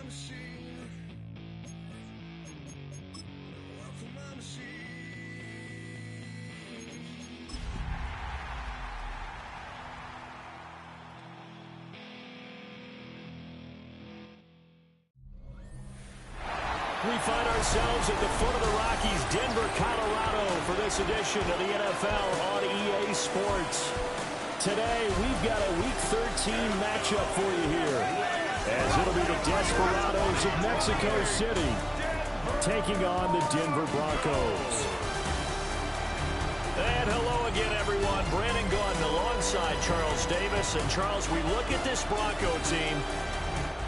We find ourselves at the foot of the Rockies, Denver, Colorado, for this edition of the NFL on EA Sports. Today, we've got a Week 13 matchup for you here, as it'll be the Desperados of Mexico City taking on the Denver Broncos. And hello again, everyone. Brandon Gaudin alongside Charles Davis. And Charles, we look at this Bronco team.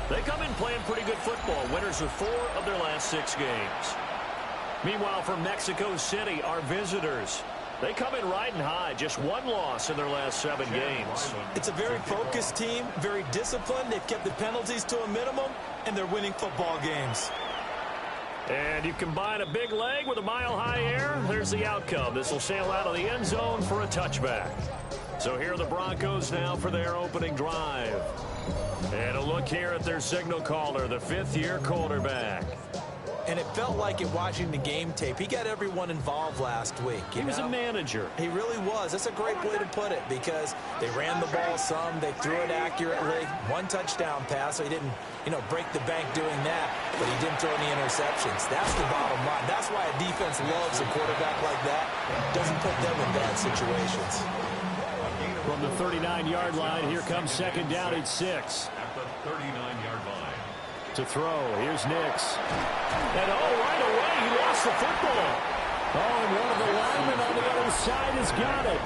They come in playing pretty good football. Winners of 4 of their last 6 games. Meanwhile, for Mexico City, our visitors, they come in riding high. Just 1 loss in their last 7 games. It's a very focused team, very disciplined. They've kept the penalties to a minimum, and they're winning football games. And you combine a big leg with a mile-high air, there's the outcome. This will sail out of the end zone for a touchback. So here are the Broncos now for their opening drive. And a look here at their signal caller, the 5th-year quarterback. And it felt like it watching the game tape. He got everyone involved last week. He was a manager. He really was. That's a great way to put it, because they ran the ball some, they threw it accurately. 1 touchdown pass, so he didn't, break the bank doing that, but he didn't throw any interceptions. That's the bottom line. That's why a defense loves a quarterback like that. Doesn't put them in bad situations. From the 39-yard line, here comes second down at 6. At the 39-yard line. To throw, here's Nix. And right away, he lost the football. And one of the linemen on the other side has got it.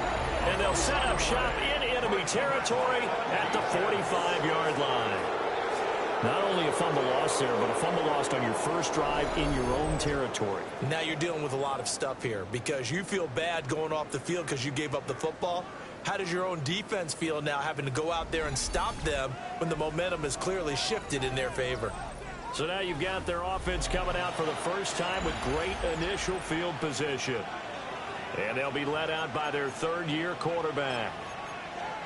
And they'll set up shop in enemy territory at the 45-yard line. Not only a fumble loss there, but a fumble lost on your first drive in your own territory. Now you're dealing with a lot of stuff here, because you feel bad going off the field because you gave up the football. How does your own defense feel now, having to go out there and stop them when the momentum has clearly shifted in their favor? So now you've got their offense coming out for the first time with great initial field position. And they'll be led out by their 3rd-year quarterback.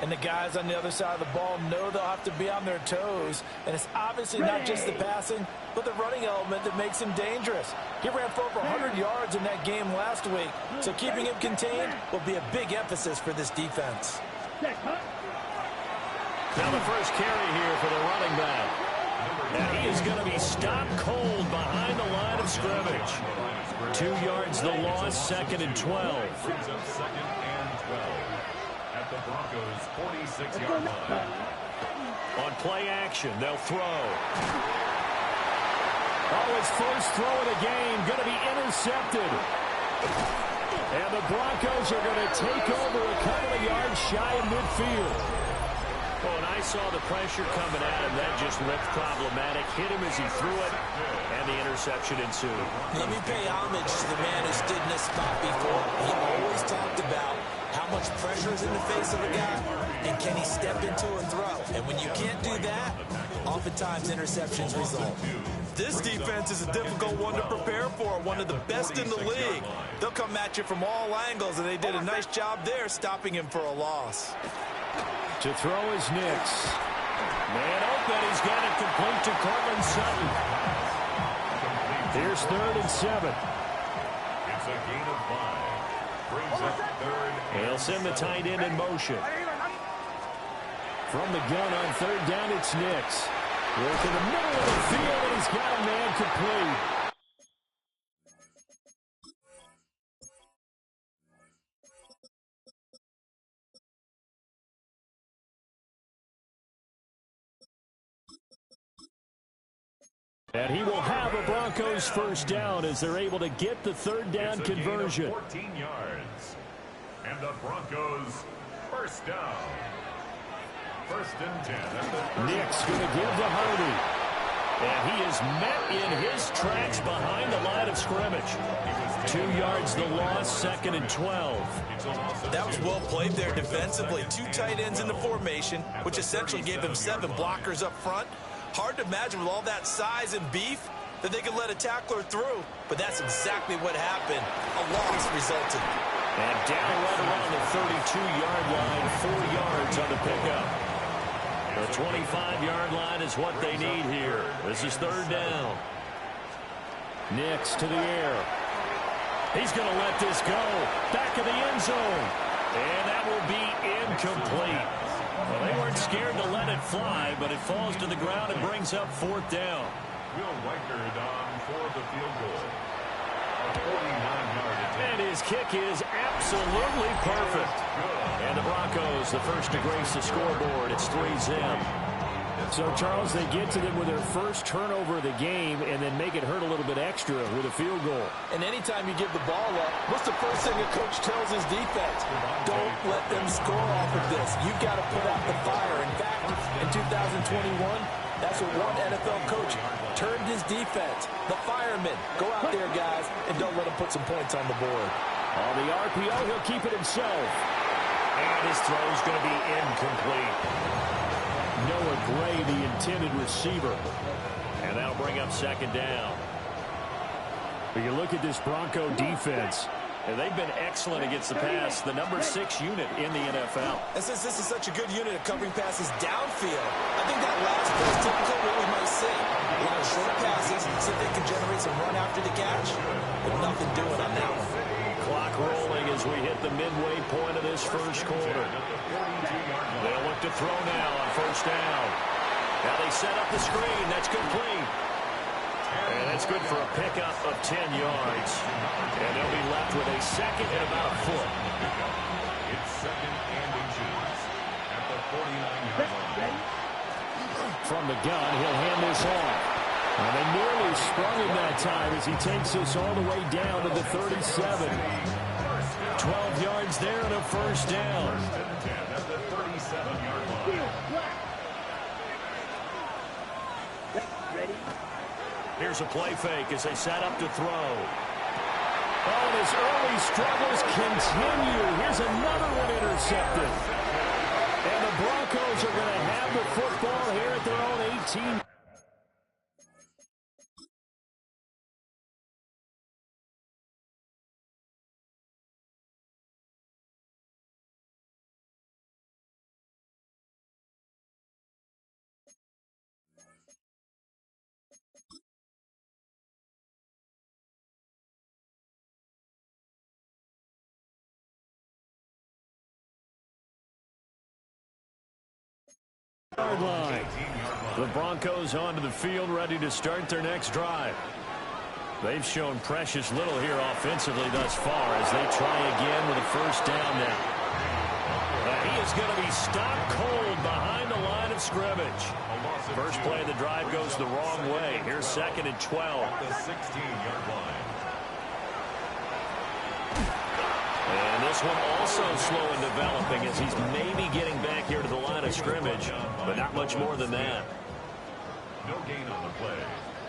And the guys on the other side of the ball know they'll have to be on their toes. And it's obviously not just the passing, but the running element that makes him dangerous. He ran for over 100 yards in that game last week, so keeping him contained will be a big emphasis for this defense. Now the first carry here for the running back. And he is going to be stopped cold behind the line of scrimmage. 2 yards the loss, 2nd and 12. Brings up 2nd and 12. At the Broncos' 46-yard line. On play action, they'll throw. His first throw of the game going to be intercepted. And the Broncos are going to take over a couple of yards shy of midfield. Oh, and I saw the pressure coming at him. That just looked problematic. Hit him as he threw it, and the interception ensued. Let me pay homage to the man who stood in this spot before. He always talked about how much pressure is in the face of a guy, and can he step into a throw. And when you can't do that, oftentimes interceptions result. This defense is a difficult one to prepare for, one of the best in the league. They'll come at you from all angles, and they did a nice job there stopping him for a loss. To throw is Nix. Man open, he's got it complete to Cortland Sutton. Here's 3rd and 7. It's a gain of 5. Brings up 3rd. They'll send the tight end in motion. From the gun on 3rd down, it's Nix. Work in the middle of the field, and he's got a man complete. And he will have a Broncos first down as they're able to get the 3rd down conversion. 14 yards. And the Broncos first down. 1st and 10. Nick's going to give to Hardy. And he is met in his tracks behind the line of scrimmage. 2 yards the loss, 2nd and 12. That was well played there defensively. 2 tight ends in the formation, which essentially gave them 7 blockers up front. Hard to imagine with all that size and beef that they could let a tackler through, but that's exactly what happened. A loss resulted. And down right around the 32-yard line, 4 yards on the pickup. The 25-yard line is what they need here. This is third down. Nix to the air. He's going to let this go. Back of the end zone. And that will be incomplete. Well, they weren't scared to let it fly, but it falls to the ground and brings up fourth down. Will Reichard on for the field goal. A 49-yard attempt. And his kick is absolutely perfect. And the Broncos, the first to grace the scoreboard. It's 3-zip. So, Charles, they get to them with their first turnover of the game and then make it hurt a little bit extra with a field goal. And anytime you give the ball up, what's the first thing a coach tells his defense? Don't let them score off of this. You've got to put out the fire. In fact, in 2021, that's what one NFL coach turned his defense. The firemen. Go out there, guys, and don't let them put some points on the board. On the RPO, he'll keep it himself. And his throw's going to be incomplete. Noah Gray, the intended receiver. And that'll bring up second down. But you look at this Bronco defense, and they've been excellent against the pass, the number 6 unit in the NFL. And since this is such a good unit of covering passes downfield, I think that last play is typical of what we might see. A lot of short passes, so they can generate some run after the catch, but nothing doing on that one. Clock rolling as we hit the midway point of this first quarter. They'll look to throw now on first down. Now they set up the screen. That's complete. And that's good for a pickup of 10 yards. And they'll be left with a second and about a foot. It's second and inches at the 49-yard line. From the gun, he'll hand this off. And they nearly sprung him that time as he takes us all the way down to the 37. 12 yards there and a first down. At the 37-yard line. Here's a play fake as they set up to throw. Oh, and his early struggles continue. Here's another one intercepted. And the Broncos are going to have the football here at their own 18. Line. The Broncos onto the field, ready to start their next drive. They've shown precious little here offensively thus far as they try again with a first down now. He is going to be stopped cold behind the line of scrimmage. First play of the drive goes the wrong way. Here's second and 12. At the 16-yard line. And this one also slow in developing as he's maybe getting back here to the line of scrimmage, but not much more than that. No gain on the play.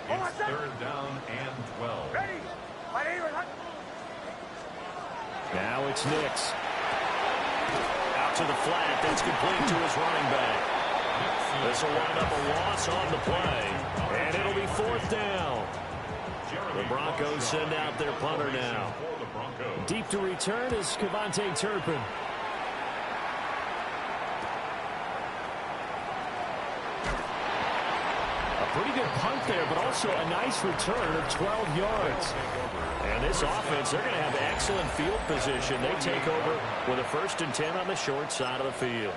It's third down and 12. Now it's Nix. Out to the flat. That's complete to his running back. This will wind up a loss on the play, and it'll be fourth down. The Broncos send out their punter now. Deep to return is Kevontae Turpin. A pretty good punt there, but also a nice return of 12 yards. And this offense, they're going to have excellent field position. They take over with a 1st and 10 on the short side of the field.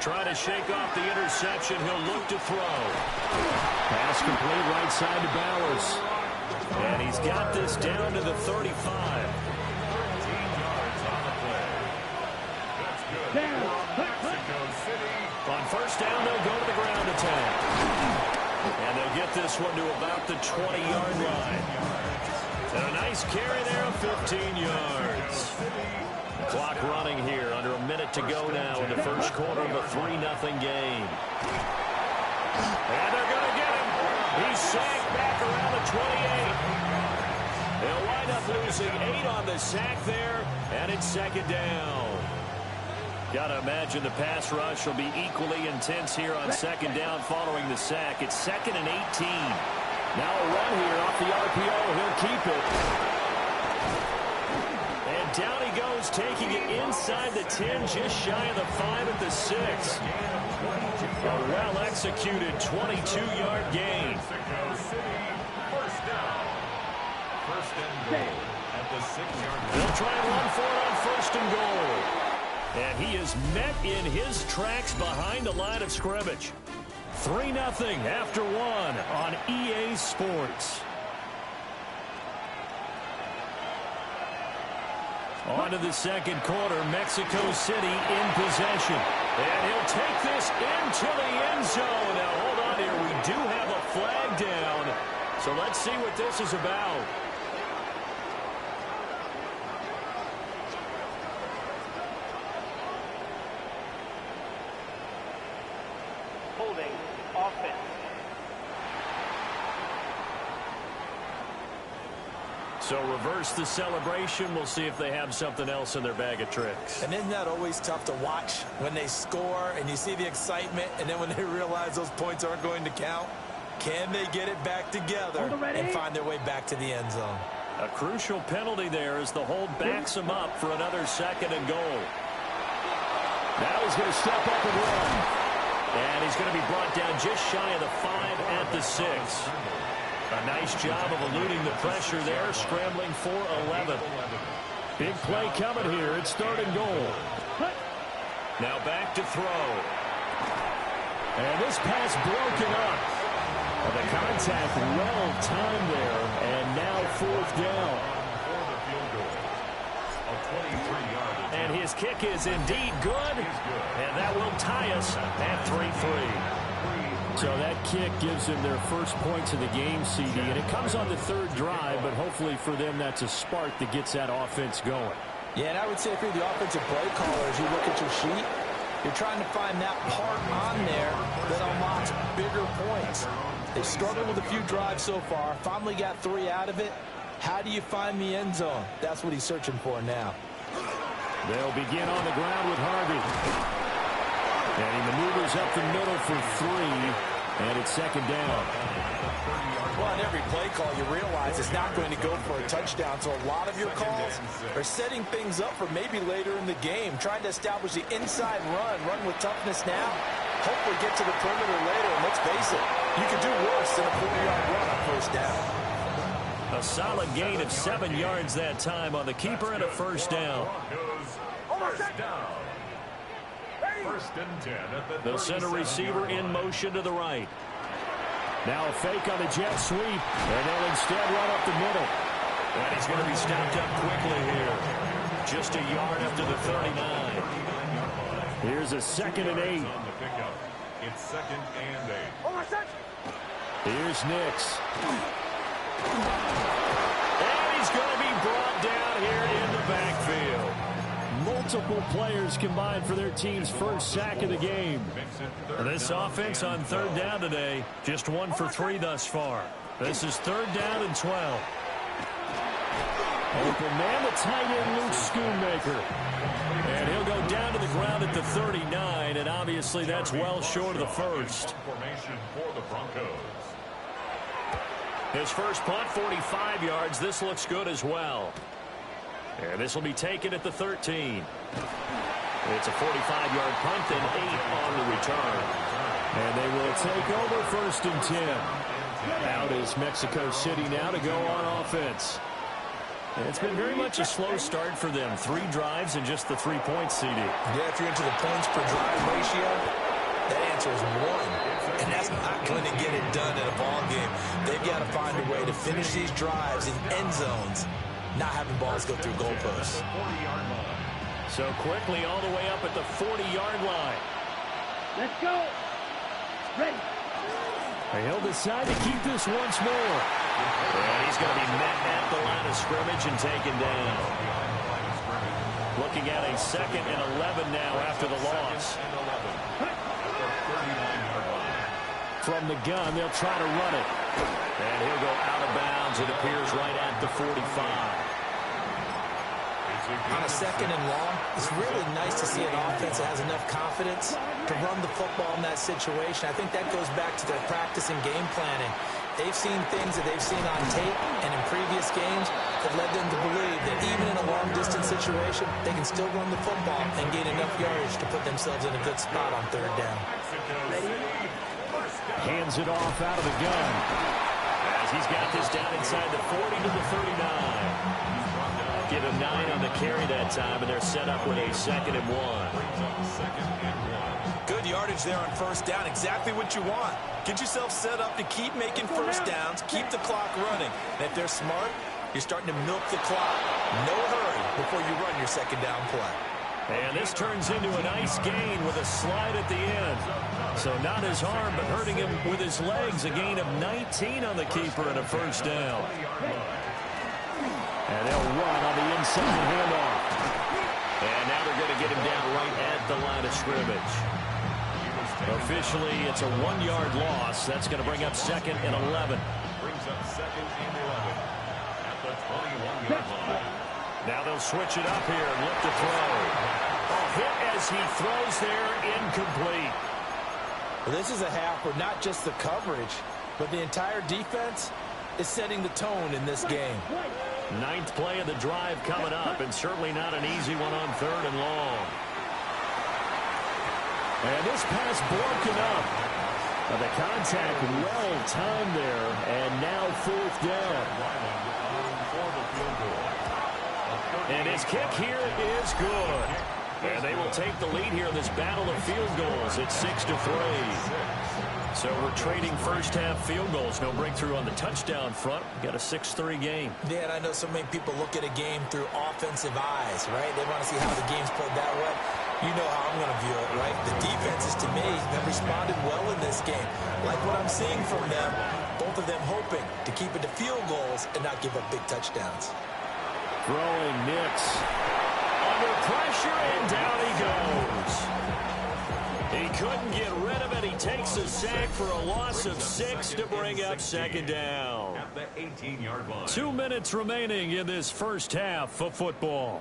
Trying to shake off the interception. He'll look to throw. Pass complete right side to Bowers. And he's got this down to the 35. 13 yards on the play. That's good. Mexico City. On first down, they'll go to the ground attack. And they'll get this one to about the 20-yard line. And a nice carry there of 15 yards. Clock running here, under a minute to go now in the first quarter of a 3-0 game. And they're going to get him. He's sacked back around the 28. They'll wind up losing 8 on the sack there, and it's second down. Got to imagine the pass rush will be equally intense here on second down following the sack. It's 2nd and 18. Now a run here off the RPO. He'll keep it. And down he goes, taking it inside the 10, just shy of the 5 at the 6. A well-executed 22-yard gain. First down. First and goal at the 6-yard line. They'll try and run for it on first and goal. And he is met in his tracks behind the line of scrimmage. 3-0 after 1 on EA Sports. On to the second quarter, Mexico City in possession. And he'll take this into the end zone. Now, hold on here. We do have a flag down. So let's see what this is about. Holding offense. So reverse the celebration. We'll see if they have something else in their bag of tricks. And isn't that always tough to watch when they score and you see the excitement, and then when they realize those points aren't going to count? Can they get it back together and find their way back to the end zone? A crucial penalty there as the hold backs him up for another second and goal. Now he's going to step up and run. And he's going to be brought down just shy of the 5 at the 6. A nice job of eluding the pressure there, scrambling for 11. Big play coming here. It's third and goal. Now back to throw. And this pass broken up. The contact well timed there, and now fourth down. And his kick is indeed good, and that will tie us at 3-3. So that kick gives them their first points of the game, CD, and it comes on the third drive, but hopefully for them that's a spark that gets that offense going. Yeah, and I would say if you're the offensive play caller, as you look at your sheet, you're trying to find that part on there that unlocks bigger points. They've struggled with a few drives so far, finally got 3 out of it. How do you find the end zone? That's what he's searching for now. They'll begin on the ground with Harvey. And he maneuvers up the middle for 3, and it's second down. Well, on every play call, you realize it's not going to go for a touchdown, so a lot of your calls are setting things up for maybe later in the game, trying to establish the inside run with toughness now, hopefully get to the perimeter later, and let's face it, you can do worse than a 40-yard run on first down. A solid gain of 7 yards that time on the keeper and a first down. First down. First and 10 at the They'll send a receiver in motion to the right. Now a fake on the jet sweep, and they'll instead run up the middle. And he's going to be stopped up quickly here. Just a yard after the 39. Here's a 2nd and 8. It's 2nd and 8. Here's Nix. And he's going to be brought down here in the backfield. Multiple players combined for their team's first sack of the game. This offense on third down today, just 1 for 3 thus far. This is 3rd down and 12. Open man, the tight end, Luke Schoonmaker. And he'll go down to the ground at the 39, and obviously that's well short of the first. Formation for the Broncos. His first punt, 45 yards. This looks good as well. And this will be taken at the 13. It's a 45-yard punt and 8 on the return. And they will take over 1st and 10. Out is Mexico City now to go on offense. And it's been very much a slow start for them. 3 drives and just the 3 points, CD. Yeah, if you're into the points per drive ratio, that answer is 1. And that's not going to get it done in a ball game. They've got to find a way to finish these drives in end zones, not having balls go through goalposts. So quickly all the way up at the 40-yard line. Let's go. Ready. And he'll decide to keep this once more. And he's going to be met at the line of scrimmage and taken down. Looking at a 2nd and 11 now after the loss. From the gun, they'll try to run it. And he'll go out of bounds, it appears, right at the 45. On a 2nd and long, it's really nice to see an offense that has enough confidence to run the football in that situation. I think that goes back to their practice and game planning. They've seen things that they've seen on tape and in previous games that led them to believe that even in a long-distance situation, they can still run the football and gain enough yardage to put themselves in a good spot on third down. Hands it off out of the gun. As he's got this down inside the 40 to the 39. Give him 9 on the carry that time, and they're set up with a 2nd and 1. Good yardage there on first down. Exactly what you want. Get yourself set up to keep making first downs, keep the clock running. And if they're smart, you're starting to milk the clock. No hurry before you run your 2nd down play. And this turns into a nice gain with a slide at the end. So not his arm, but hurting him with his legs. A gain of 19 on the keeper and a first down. And they'll run on the inside handoff. And now they're going to get him down right at the line of scrimmage. Officially, it's a 1-yard loss. That's going to bring up 2nd and 11. Brings up 2nd and 11 at the 21-yard line. Now they'll switch it up here and look to throw. A hit as he throws there, incomplete. Well, this is a half where not just the coverage, but the entire defense is setting the tone in this game. 9th play of the drive coming up, and certainly not an easy one on 3rd and long. And this pass broken up. The contact well timed there, and now 4th down. And his kick here is good. And they will take the lead here in this battle of field goals. It's 6-3. So we're trading first-half field goals. No breakthrough on the touchdown front. Got a 6-3 game. Yeah, and I know so many people look at a game through offensive eyes, right? They want to see how the game's played that way. You know how I'm going to view it, right? The defenses, to me, have responded well in this game. Like what I'm seeing from them, both of them hoping to keep it to field goals and not give up big touchdowns. Throwing Nix. Under pressure, and down he goes. He couldn't get rid of it. He takes a sack for a loss of 6 to bring up 2nd down. At the 18-yard line. 2 minutes remaining in this first half of football.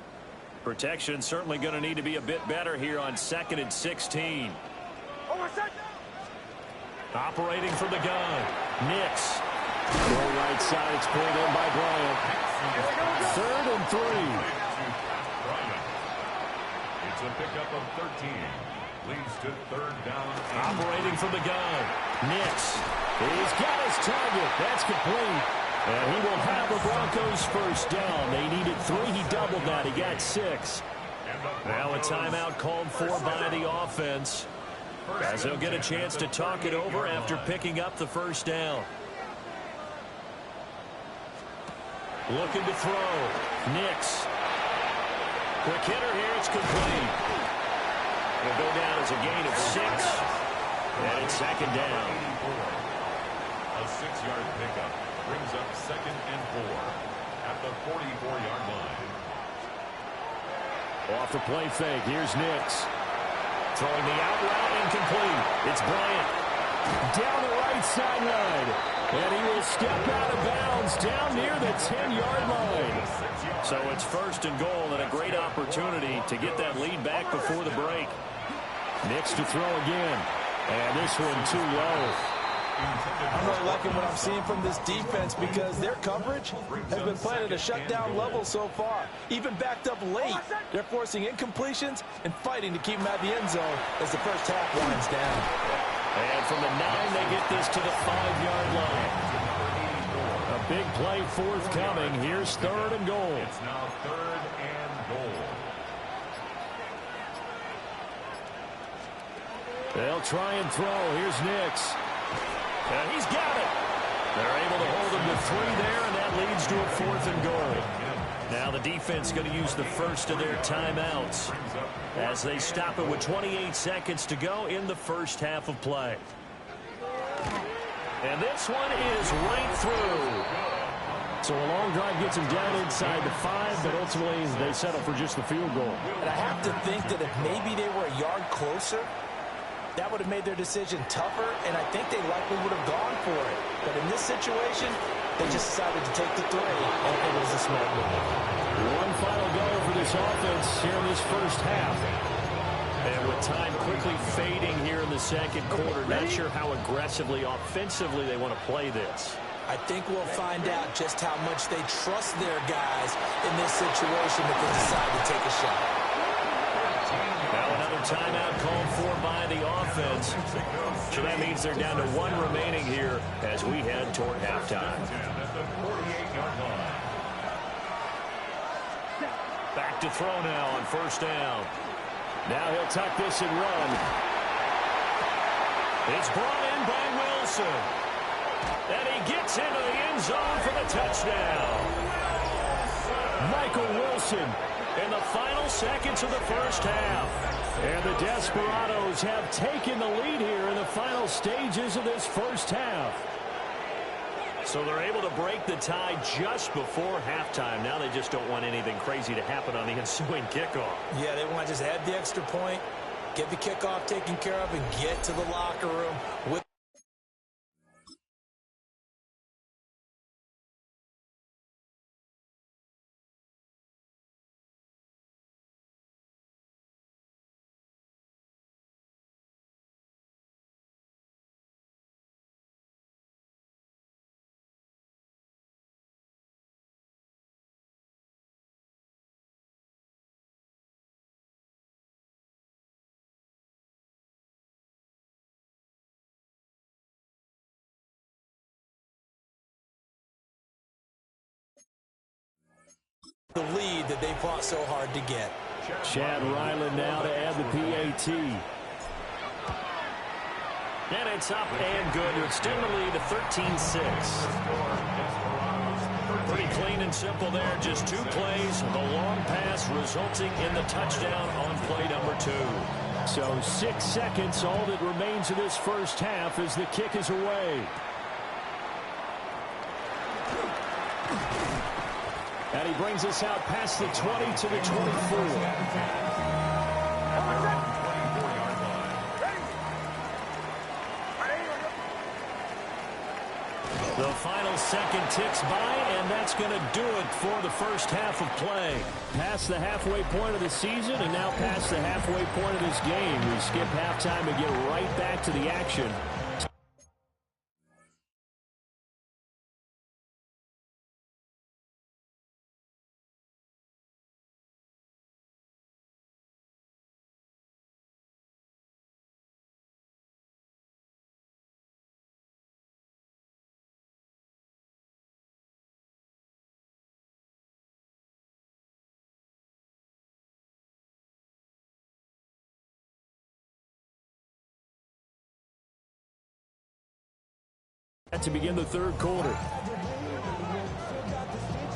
Protection certainly going to need to be a bit better here on 2nd and 16. Operating from the gun. Nix. Go right side. It's pulled in by Bryant. 3rd and 3. It's a pickup of 13. Leads to 3rd down. Operating from the gun. Nix. He's got his target. That's complete. And he will have the Broncos first down. They needed 3. He doubled that. He got 6. Now a timeout called for by the offense, as they'll get a chance to talk it over after picking up the first down. Looking to throw. Nix. Quick hitter here. It's complete. It'll go down as a gain of 6. And it's 2nd down. A 6-yard pickup brings up 2nd and 4 at the 44-yard line. Off the play fake. Here's Nix. Throwing the out route, incomplete. It's Bryant. Down the right sideline. And he will step out of bounds down near the 10-yard line. So it's 1st and goal, and a great opportunity to get that lead back before the break. Nix to throw again. And this one too low. I'm really liking what I'm seeing from this defense because their coverage has been playing at a shutdown level so far. Even backed up late, they're forcing incompletions and fighting to keep them at the end zone as the first half winds down. And from the 9, they get this to the 5-yard line. A big play forthcoming. Here's 3rd and goal. It's now 3rd and goal. They'll try and throw. Here's Nix. And he's got it. They're able to hold him to 3 there, and that leads to a 4th and goal. Now the defense going to use the first of their timeouts as they stop it with 28 seconds to go in the first half of play. And this one is right through. So a long drive gets them down inside the 5, but ultimately they settle for just the field goal. And I have to think that if maybe they were a yard closer, that would have made their decision tougher, and I think they likely would have gone for it. But in this situation, they just decided to take the 3, and it was a smart move. One final go for this offense here in this first half. And with time quickly fading here in the second quarter, not sure how aggressively, offensively they want to play this. I think we'll find out just how much they trust their guys in this situation if they decide to take a shot. Now another timeout called for by the offense. So that means they're down to one remaining here as we head toward halftime. Back to throw now on first down. Now he'll tuck this and run. It's brought in by Wilson. And he gets into the end zone for the touchdown. Michael Wilson in the final seconds of the first half. And the Desperados have taken the lead here in the final stages of this first half. So they're able to break the tie just before halftime. Now they just don't want anything crazy to happen on the ensuing kickoff. Yeah, they want to just add the extra point, get the kickoff taken care of, and get to the locker room with the lead that they fought so hard to get. Chad Ryland now to add the PAT. And it's up and good to extend the lead to 13-6. Pretty clean and simple there. Just two plays. The long pass resulting in the touchdown on play number 2. So 6 seconds, all that remains of this first half as the kick is away. And he brings us out past the 20 to the 24. The final second ticks by, and that's going to do it for the first half of play. Past the halfway point of the season and now past the halfway point of this game. We skip halftime and get right back to the action. To begin the third quarter.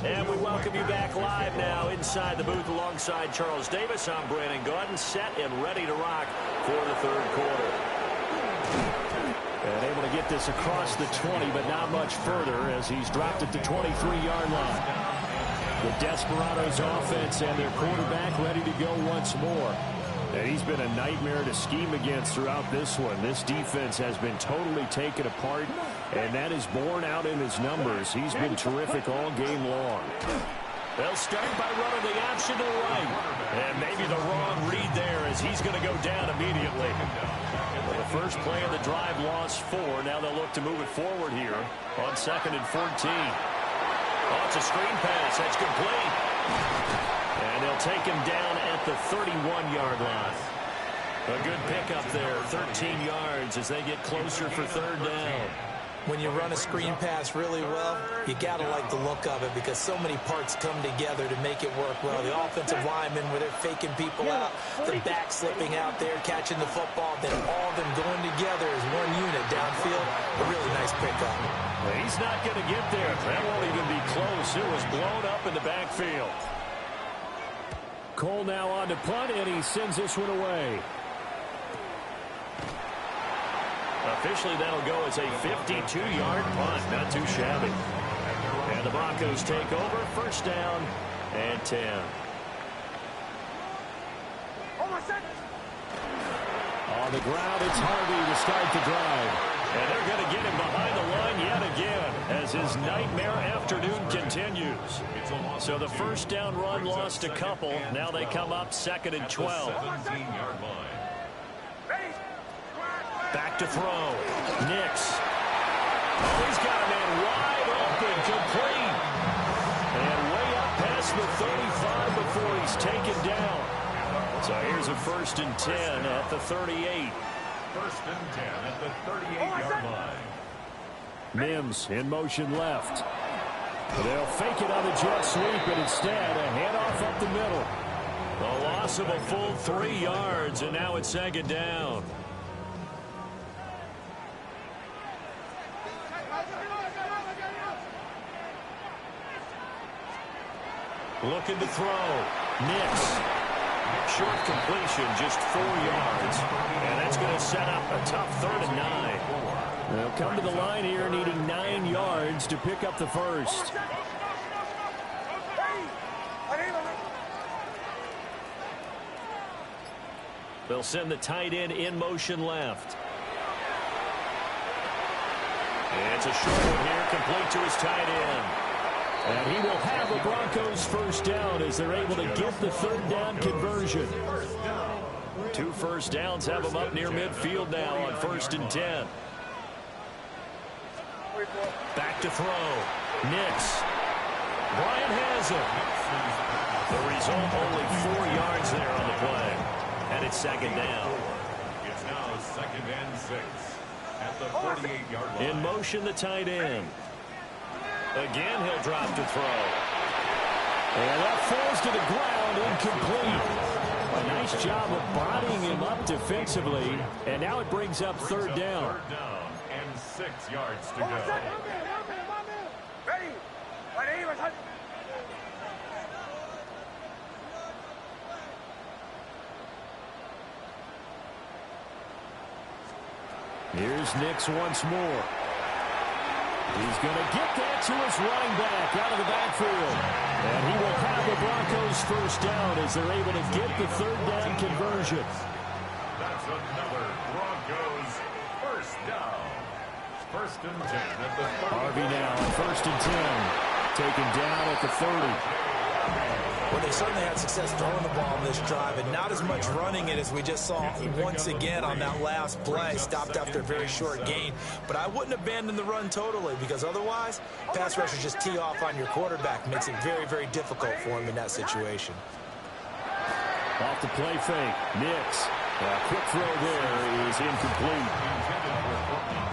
And we welcome you back live now inside the booth alongside Charles Davis. I'm Brandon Gaudin, set and ready to rock for the third quarter. And able to get this across the 20, but not much further as he's dropped it to 23-yard line. The Desperados offense and their quarterback ready to go once more. And he's been a nightmare to scheme against throughout this one. This defense has been totally taken apart, and that is borne out in his numbers. He's been terrific all game long. They'll start by running the option to the right. And maybe the wrong read there as he's going to go down immediately. Well, the first play of the drive lost 4. Now they'll look to move it forward here on 2nd and 14. Oh, it's a screen pass. That's complete. And they'll take him down at the 31-yard line. A good pickup there, 13 yards as they get closer for third down. When you run a screen pass really well, you got to like the look of it because so many parts come together to make it work well. The offensive linemen, where they're faking people out, the back slipping out there, catching the football, then all of them going together as one unit downfield. A really nice pickup. Well, he's not going to get there. That won't even be close. It was blown up in the backfield. Cole now on to punt, and he sends this one away. Officially, that'll go as a 52-yard punt. Not too shabby. And the Broncos take over. First down and 10. On the ground, it's Harvey to start the drive. And they're going to get him behind the line yet again as his nightmare afternoon continues. So the first down run lost a couple. Now they come up 2nd and 12. Back to throw. Nix. Oh, he's got a man wide open, complete. And way up past the 35 before he's taken down. So here's a 1st and 10 at the 38. 1st and 10 at the 38-yard line. Mims in motion left. They'll fake it on the jet sweep, and instead a handoff up the middle. A loss of a full 3 yards, and now it's 2nd down. Looking to throw. Nix. Short completion, just 4 yards. And that's going to set up a tough 3rd and 9. They'll come to the line here needing 9 yards to pick up the first. They'll send the tight end in motion left. And it's a short one here, complete to his tight end. And he will have the Broncos first down as they're able to get the 3rd down conversion. 2 first downs have them up near midfield now on 1st and 10. Back to throw. Nix. Bryant has it. The result, only 4 yards there on the play. And it's 2nd down. It's now 2nd and 6 at the 48-yard line. In motion, the tight end. Again, he'll drop to throw. And that falls to the ground, incomplete. A nice job of bodying him up defensively. And now it brings up 3rd down. 3rd down and 6 yards to go. Here's Nix once more. He's going to get that to his running back out of the backfield. And he will have the Broncos first down as they're able to get the 3rd down conversion. That's another Broncos first down. 1st and 10 at the 30. Harvey now on 1st and 10. Taken down at the 30. Well, they certainly had success throwing the ball in this drive, and not as much running it as we just saw once again on that last play. Stopped after a very short gain. But I wouldn't abandon the run totally, because otherwise, pass rushers just tee off on your quarterback. Makes it very, very difficult for him in that situation. Off the play fake. Nix. A quick throw there is incomplete.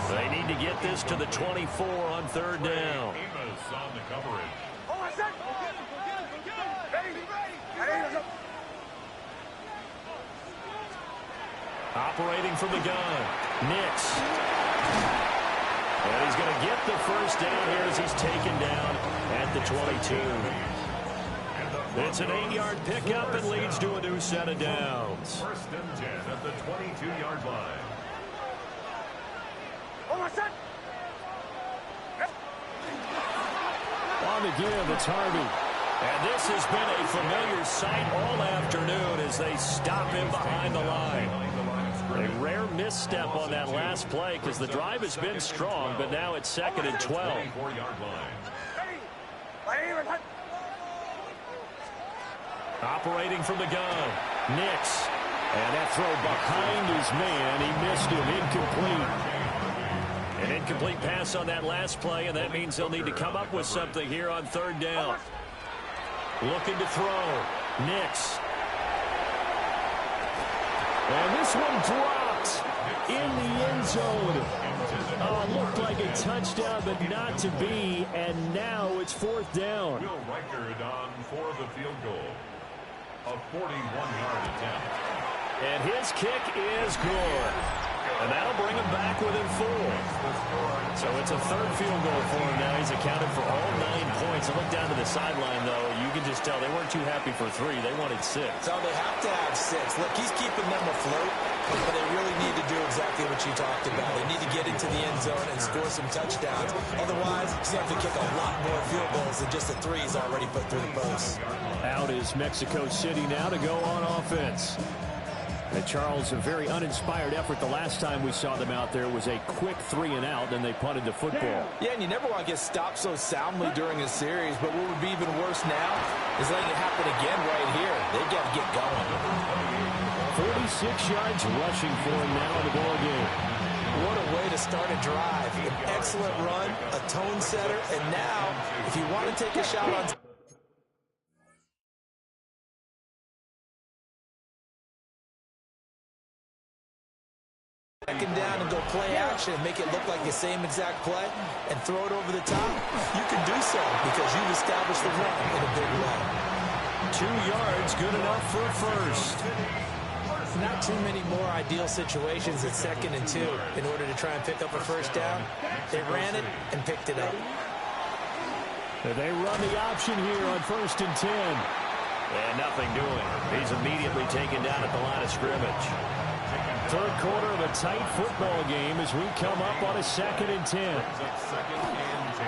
They need to get this to the 24 on 3rd down. Amos on the coverage. Operating from the gun. Nix. And he's going to get the first down here as he's taken down at the 22. It's an 8-yard pickup and leads to a new set of downs. 1st and 10 at the 22-yard line. On the give, it's Harvey. And this has been a familiar sight all afternoon as they stop him behind the line. A rare misstep on that last play because the drive has been strong, but now it's 2nd and 12. Operating from the gun. Nix. And that throw behind his man. He missed him. Incomplete. An incomplete pass on that last play, and that means they'll need to come up with something here on 3rd down. Looking to throw. Nix. And this one dropped in the end zone. Looked like a touchdown, but not to be. And now it's 4th down. Will Reichard on for the field goal. A 41-yard attempt. And his kick is good. And that'll bring him back within 4. So it's a 3rd field goal for him now. He's accounted for all 9 points. And look down to the sideline, though. You can just tell they weren't too happy for 3. They wanted 6. So they have to have 6. Look, he's keeping them afloat, but they really need to do exactly what you talked about. They need to get into the end zone and score some touchdowns. Otherwise, he's going to have to kick a lot more field goals than just the 3s already put through the posts. Out is Mexico City now to go on offense. And Charles, a very uninspired effort. The last time we saw them out there was a quick 3-and-out, then they punted the football. Yeah, and you never want to get stopped so soundly during a series, but what would be even worse now is letting it happen again right here. They've got to get going. 46 yards rushing for him now in the ball game. What a way to start a drive. An excellent run, a tone setter, and now, if you want to take a shot on second down and go play action and make it look like the same exact play and throw it over the top, you can do so because you've established the run in a big way. 2 yards, good enough for a first. Not too many more ideal situations at 2nd and 2 in order to try and pick up a first down. They ran it and picked it up. They run the option here on 1st and 10. And nothing doing. He's immediately taken down at the line of scrimmage. Third quarter of a tight football game as we come up on a 2nd and 10.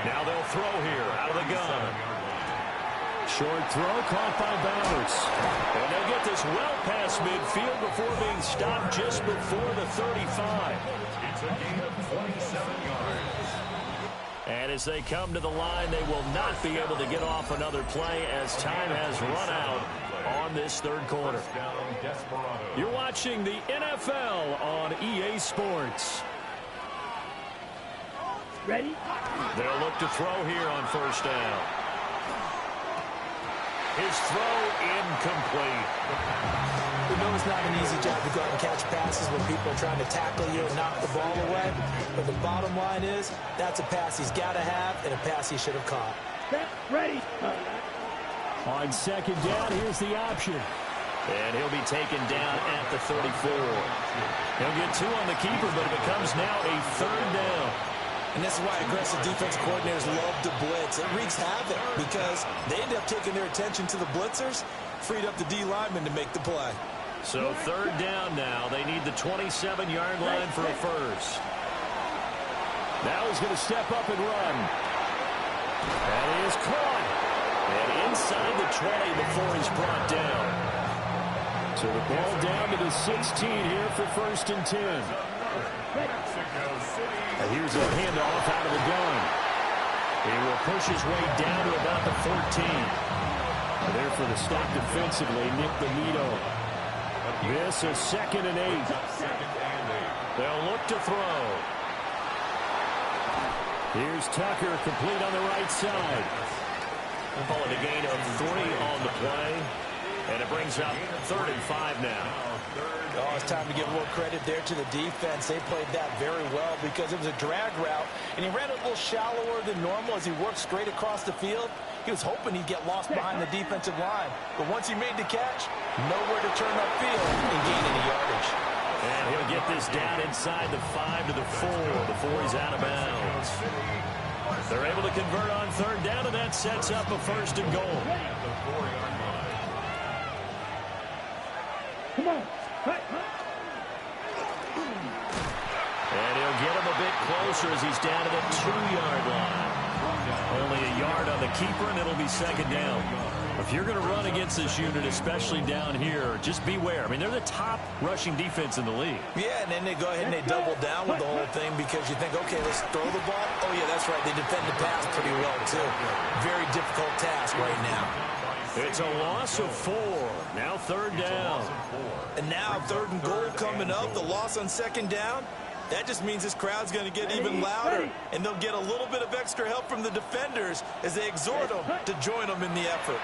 Now they'll throw here out of the gun. Short throw caught by Bowers. And they'll get this well past midfield before being stopped just before the 35. It's a gain of 27 yards. And as they come to the line, they will not be able to get off another play as time has run out on this third quarter. You're watching the NFL on EA Sports. Ready? They'll look to throw here on 1st down. His throw incomplete. We know it's not an easy job to go out and catch passes when people are trying to tackle you and knock the ball away. But the bottom line is, that's a pass he's got to have and a pass he should have caught. Set. Ready. On 2nd down, here's the option. And he'll be taken down at the 34. He'll get 2 on the keeper, but it becomes now a 3rd down. And this is why aggressive defense coordinators love to blitz. It wreaks havoc because they end up taking their attention to the blitzers, freed up the D lineman to make the play. So 3rd down now. They need the 27-yard line for a first. Now he's going to step up and run. And he is caught. And inside the 20 before he's brought down. So the ball down to the 16 here for 1st and 10. And here's a handoff out of the gun. He will push his way down to about the 14. There for the stop defensively, Nick Bonito. This is 2nd and 8. They'll look to throw. Here's Tucker, complete on the right side. Call it a gain of 3 on the play. And it brings up 3rd and 5 now. Oh, it's time to give a little credit there to the defense. They played that very well because it was a drag route, and he ran it a little shallower than normal as he worked straight across the field. He was hoping he'd get lost behind the defensive line. But once he made the catch, nowhere to turn upfield and gain any yardage. And he'll get this down inside the 5 to the 4 before he's out of bounds. They're able to convert on 3rd down, and that sets up a 1st and goal. Come on. And he'll get him a bit closer as he's down to the 2-yard line. Only a yard on the keeper, and it'll be 2nd down. If you're going to run against this unit, especially down here, just beware. I mean, they're the top rushing defense in the league. Yeah, and then they go ahead and they double down with the whole thing because you think, okay, let's throw the ball. Oh, yeah, that's right. They defend the pass pretty well, too. Very difficult task right now. It's a loss of 4. Now 3rd down. And now 3rd and goal coming up. The loss on 2nd down. That just means this crowd's going to get even louder. And they'll get a little bit of extra help from the defenders as they exhort them to join them in the effort.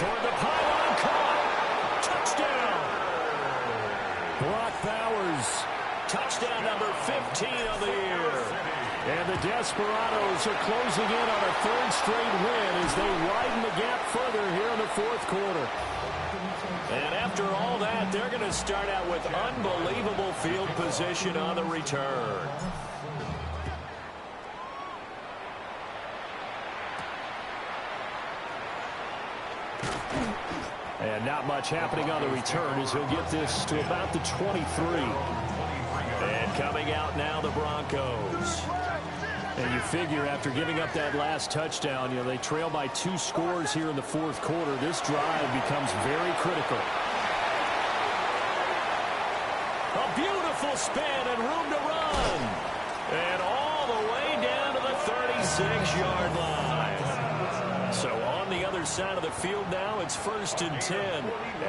Toward the pylon, caught. Touchdown. Brock Bowers. Touchdown number 15 of the year. And the Desperados are closing in on a 3rd straight win as they widen the gap further here in the 4th quarter. And after all that, they're going to start out with unbelievable field position on the return. And not much happening on the return as he'll get this to about the 23. And coming out now, the Broncos. And you figure after giving up that last touchdown, you know, they trail by 2 scores here in the 4th quarter. This drive becomes very critical. A beautiful spin and room to run. And all the way down to the 36-yard line. So on the other side of the field now, it's 1st and 10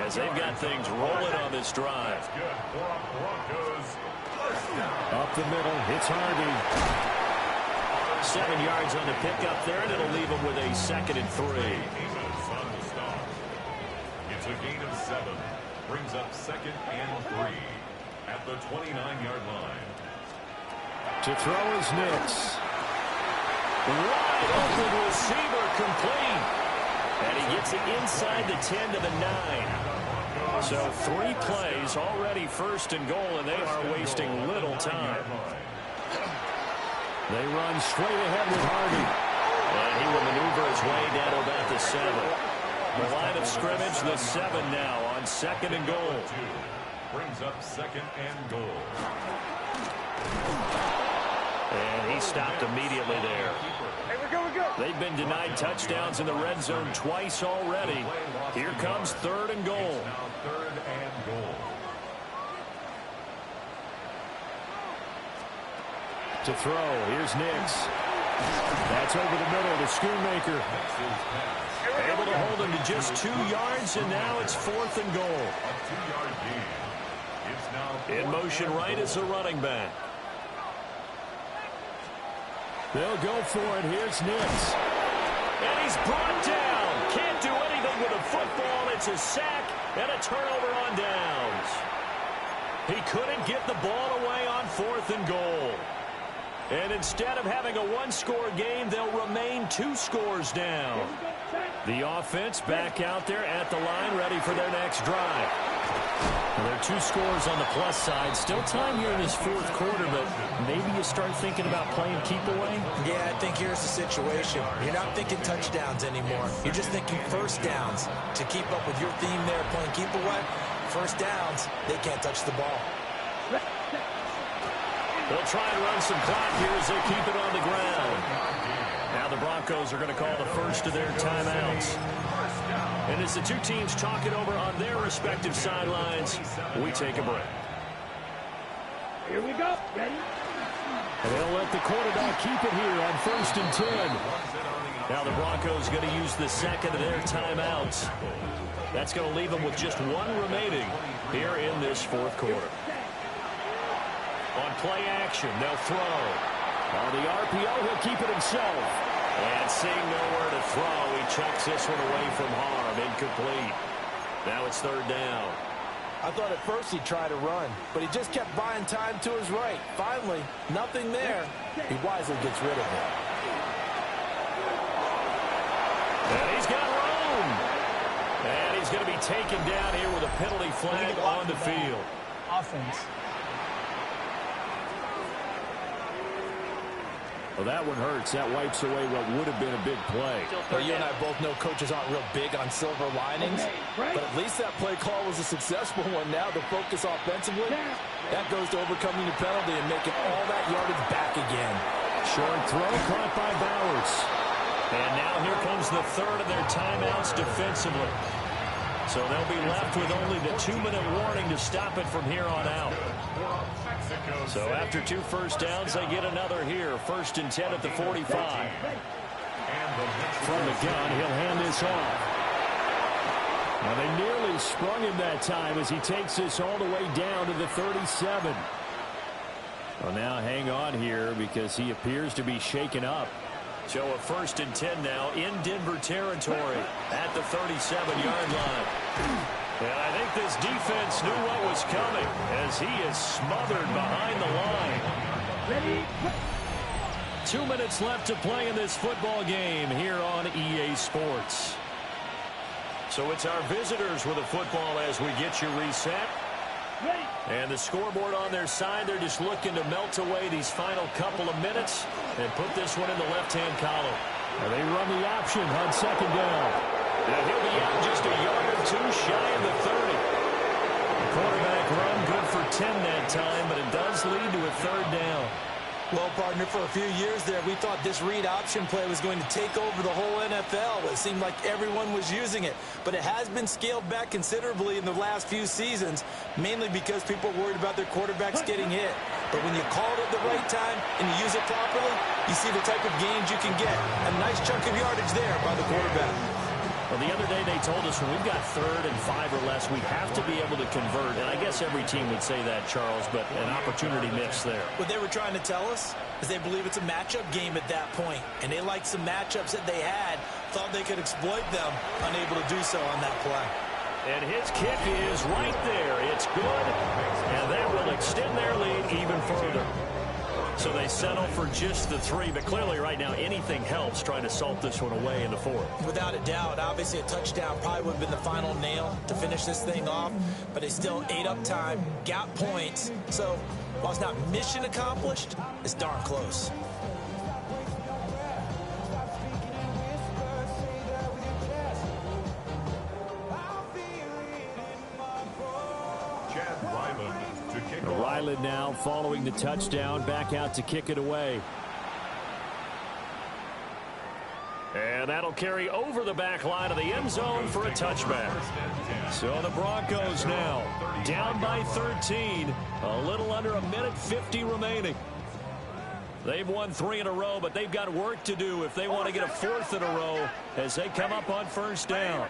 as they've got things rolling on this drive. Up the middle, it's Harvey. 7 yards on the pickup there, and it'll leave them with a 2nd and 3. It's a gain of 7. Brings up 2nd and 3 at the 29-yard line. To throw is Nix. Wide open receiver complete. And he gets it inside the 10 to the 9. So 3 plays already 1st and goal, and they are wasting little time. They run straight ahead with Harvey. And he will maneuver his way down to about the 7. The line of scrimmage, the 7 now on 2nd and goal. Brings up 2nd and goal. And he stopped immediately there. Hey, we're good. They've been denied touchdowns in the red zone twice already. Here comes 3rd and goal. Now 3rd and goal. To throw, here's Nix. That's over the middle to Schoonmaker. Able to hold him to just 2 yards, and now it's 4th and goal. A 2-yard gain. It's now In motion right is a running back. They'll go for it. Here's Nix. And he's brought down. Can't do anything with a football. It's a sack and a turnover on downs. He couldn't get the ball away on 4th and goal. And instead of having a 1-score game, they'll remain 2 scores down. The offense back out there at the line, ready for their next drive. Well, there are 2 scores on the plus side. Still time here in this 4th quarter, but maybe you start thinking about playing keep away? Yeah, I think here's the situation. You're not thinking touchdowns anymore. You're just thinking 1st downs. To keep up with your theme there, playing keep away, 1st downs, they can't touch the ball. They'll try and run some clock here as they keep it on the ground. Now the Broncos are going to call the first of their timeouts. And as the 2 teams talk it over on their respective sidelines, we take a break. Here we go. Ready? And they'll let the quarterback keep it here on 1st and 10. Now the Broncos going to use the 2nd of their timeouts. That's going to leave them with just 1 remaining here in this 4th quarter. On play action, they'll throw. On the RPO, he'll keep it himself. And seeing nowhere to throw, he chucks this one away from harm. Incomplete. Now it's 3rd down. I thought at first he'd try to run, but he just kept buying time to his right. Finally, nothing there. He wisely gets rid of it. And he's got room. And he's going to be taken down here with a penalty flag on the field. Offense. Well, that one hurts. That wipes away what would have been a big play. Well, you and I both know coaches aren't real big on silver linings, but at least that play call was a successful one. Now the focus offensively, that goes to overcoming the penalty and making all that yardage back again. Short throw caught by Bowers. And now here comes the 3rd of their timeouts defensively. So they'll be left with only the 2-minute warning to stop it from here on out. So after 2 first downs, they get another here. 1st and 10 at the 45. From the gun, he'll hand this off. Now they nearly sprung him that time as he takes this all the way down to the 37. Well, now hang on here because he appears to be shaken up. So a 1st and 10 now in Denver territory at the 37-yard line. And I think this defense knew what was coming as he is smothered behind the line. Ready? 2 minutes left to play in this football game here on EA Sports. So it's our visitors with the football as we get you reset. Ready? And the scoreboard on their side, they're just looking to melt away these final couple of minutes and put this one in the left-hand column. Now they run the option on 2nd down. Now he'll be out just a yard or 2 shy of the 30. The quarterback run good for 10 that time, but it does lead to a 3rd down. Well, partner, for a few years there, we thought this read option play was going to take over the whole NFL. It seemed like everyone was using it. But it has been scaled back considerably in the last few seasons, mainly because people are worried about their quarterbacks getting hit. But when you call it at the right time and you use it properly, you see the type of gains you can get. A nice chunk of yardage there by the quarterback. Well, the other day they told us when we've got 3rd and 5 or less, we have to be able to convert. And I guess every team would say that, Charles, but an opportunity missed there. What they were trying to tell us is they believe it's a matchup game at that point. And they liked some matchups that they had, thought they could exploit them, unable to do so on that play. And his kick is right there. It's good, and that will extend their lead even further. So they settle for just the 3, but clearly right now anything helps trying to salt this one away in the 4th. Without a doubt, obviously a touchdown probably would have been the final nail to finish this thing off, but they still ate up time, got points. So while it's not mission accomplished, it's darn close. Ryland now following the touchdown, back out to kick it away. And that'll carry over the back line of the end zone for a touchback. So the Broncos now down by 13, a little under a minute 50 remaining. They've won 3 in a row, but they've got work to do if they want to get a 4th in a row as they come up on 1st down.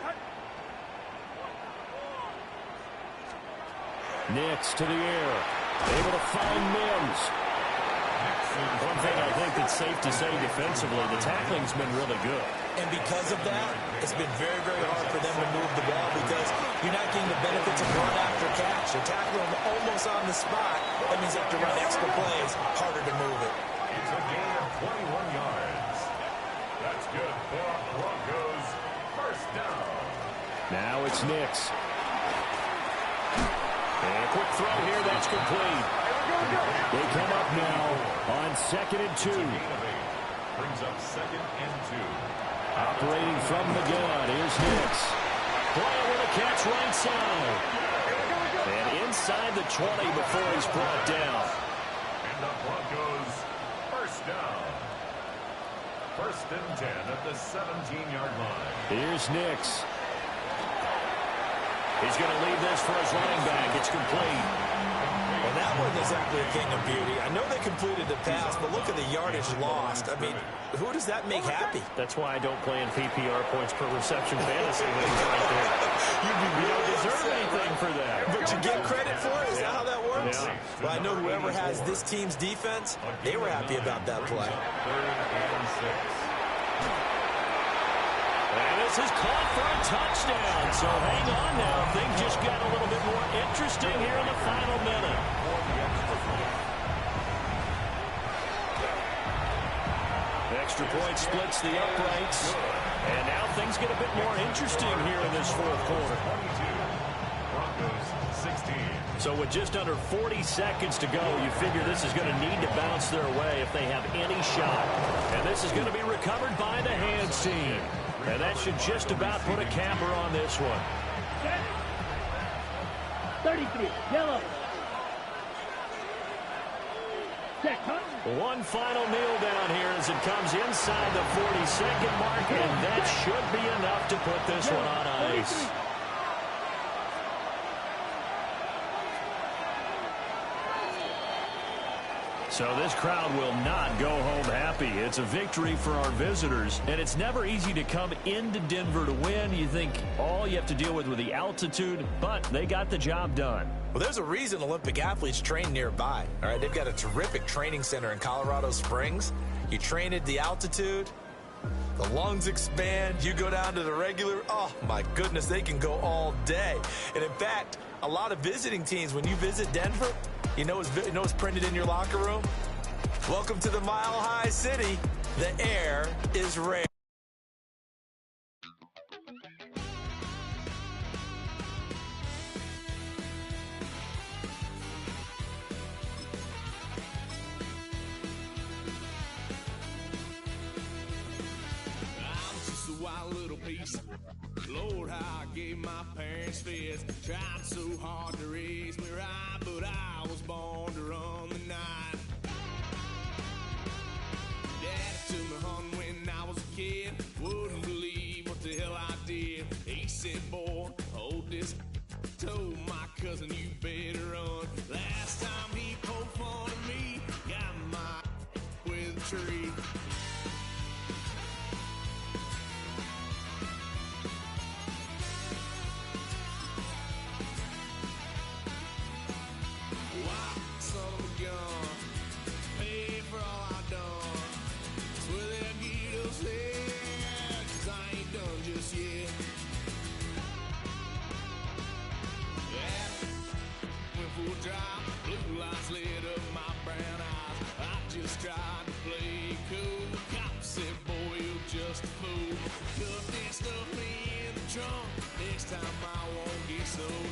Nix to the air, able to find Mims. One thing I think that's safe to say defensively, the tackling's been really good. And because of that, it's been very, very hard for them to move the ball because you're not getting the benefits of run after catch. You're tackling them almost on the spot. That means you have to run extra plays, harder to move it. It's a gain of 21 yards. That's good for Broncos. 1st down. Now it's Nix. And a quick throw here, that's complete. They come up now on 2nd and 2. Brings up 2nd and 2. Operating from the gun, here's Nix. Bryant with a catch right side. And inside the 20 before he's brought down. And the Broncos 1st down. 1st and 10 at the 17-yard line. Here's Nix. He's going to leave this for his running back. It's complete. Well, that wasn't exactly a thing of beauty. I know they completed the pass, but look at the yardage lost. I mean, who does that make happy? That's why I don't play in PPR points per reception fantasy leagues right there. You don't deserve anything for that. But you get credit for it? Is that how that works? Yeah. Well, I know whoever has this team's defense, they were happy about that play. 3rd and 6. And this is caught for a touchdown. So hang on now. Things just got a little bit more interesting here in the final minute. Extra point splits the uprights. And now things get a bit more interesting here in this 4th quarter. 22. Broncos 16. So with just under 40 seconds to go, you figure this is going to need to bounce their way if they have any shot. And this is going to be recovered by the hands team. And that should just about put a capper on this one. 33, yellow. Check, huh? One final kneel down here as it comes inside the 40-second mark, and that should be enough to put this one on ice. So this crowd will not go home happy. It's a victory for our visitors, and it's never easy to come into Denver to win. You think all you have to deal with the altitude, but they got the job done. Well, there's a reason Olympic athletes train nearby. All right, they've got a terrific training center in Colorado Springs. You train at the altitude, the lungs expand, you go down to the regular. Oh, my goodness, they can go all day. And in fact, a lot of visiting teams, when you visit Denver, you know what's printed in your locker room? Welcome to the Mile High City. The air is rare. Lord, how I gave my parents fits. Tried so hard to raise me right, but I was born to run the night. Daddy took me hunting when I was a kid. Wouldn't believe what the hell I did. He said, boy, hold this. Told my cousin, you better run. Last time he poked fun at me, got my with a tree. Wow, son of a gun, pay for all I done. Swear they'll get us here, 'cause I ain't done just yet. Yeah, went full drive, blue lights lit up my brown eyes. I just tried to play cool. Cop said, boy, you're just a fool. Cut that stuff in the trunk, next time I won't get sold.